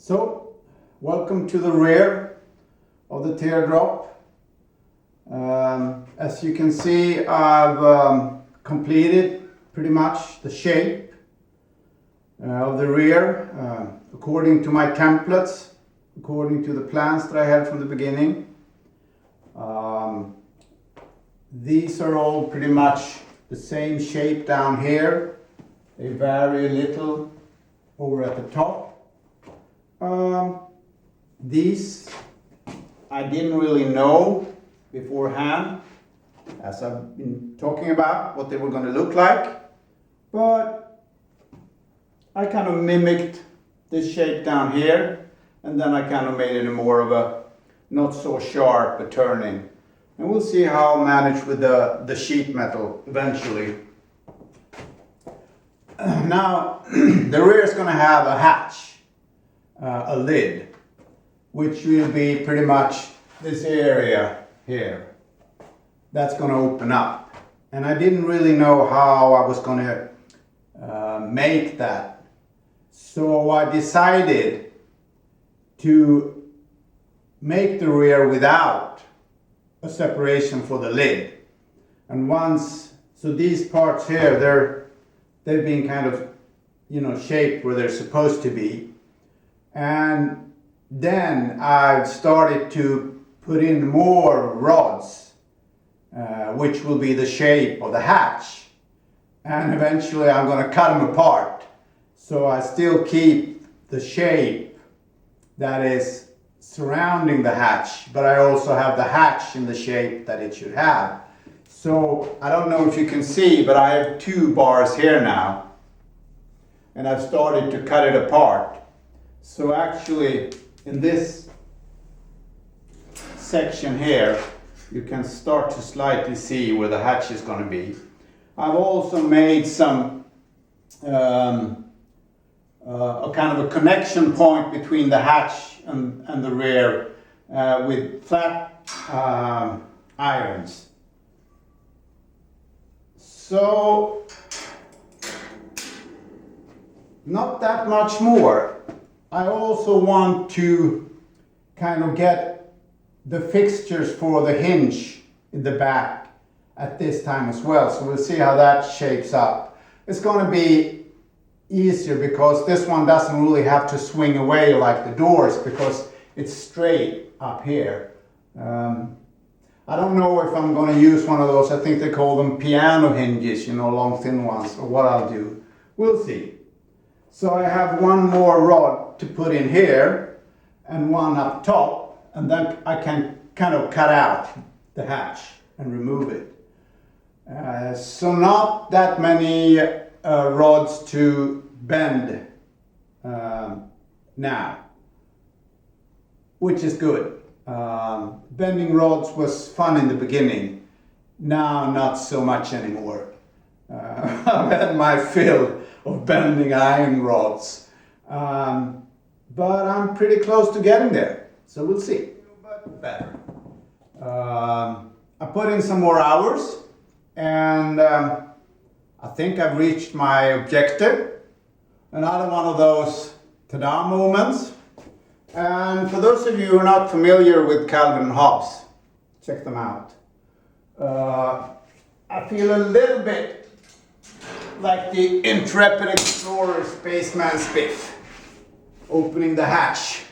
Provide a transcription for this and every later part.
So, welcome to the rear of the teardrop. As you can see, I've completed pretty much the shape of the rear according to my templates, according to the plans that I had from the beginning. These are all pretty much the same shape down here. They vary a little over at the top. These I didn't really know beforehand, as I've been talking about what they were going to look like, but I kind of mimicked this shape down here, and then I kind of made it more of a not so sharp a turning, and we'll see how I'll manage with the sheet metal eventually. Now the rear is going to have a hatch, a lid, which will be pretty much this area here. That's going to open up, and I didn't really know how I was going to make that, so I decided to make the rear without a separation for the lid. And so these parts here, they've been kind of, shaped where they're supposed to be. And then I've started to put in more rods, which will be the shape of the hatch. And eventually I'm going to cut them apart. So I still keep the shape that is surrounding the hatch, but I also have the hatch in the shape that it should have. So I don't know if you can see, but I have two bars here now, and I've started to cut it apart. So actually in this section here, you can start to slightly see where the hatch is going to be. I've also made some a kind of a connection point between the hatch and the rear with flat irons. So not that much more. I also want to kind of get the fixtures for the hinge in the back at this time as well. So we'll see how that shapes up. It's going to be easier because this one doesn't really have to swing away like the doors because it's straight up here. I don't know if I'm going to use one of those, I think they call them piano hinges, long thin ones, or what I'll do. We'll see. So I have one more rod to put in here and one up top, and then I can kind of cut out the hatch and remove it. So not that many rods to bend now, which is good. Bending rods was fun in the beginning. Now not so much anymore. I've had my fill of bending iron rods, but I'm pretty close to getting there, so we'll see. But better. I put in some more hours, and I think I've reached my objective. Another one of those ta-da moments. And for those of you who are not familiar with Calvin and Hobbes, check them out. I feel a little bit like the intrepid explorer spaceman Spiff opening the hatch.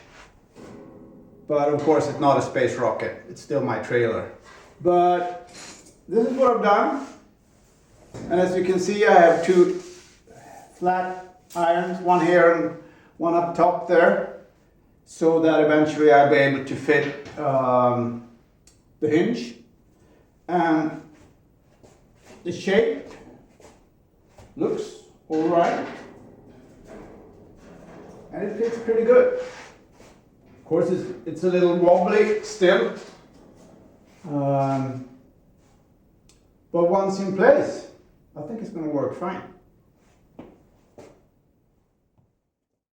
But of course it's not a space rocket, it's still my trailer. But this is what I've done. And as you can see, I have two flat irons, one here and one up top there, so that eventually I'll be able to fit the hinge. And the shape looks all right, and it fits pretty good. Of course, it's a little wobbly still, but once in place, I think it's going to work fine.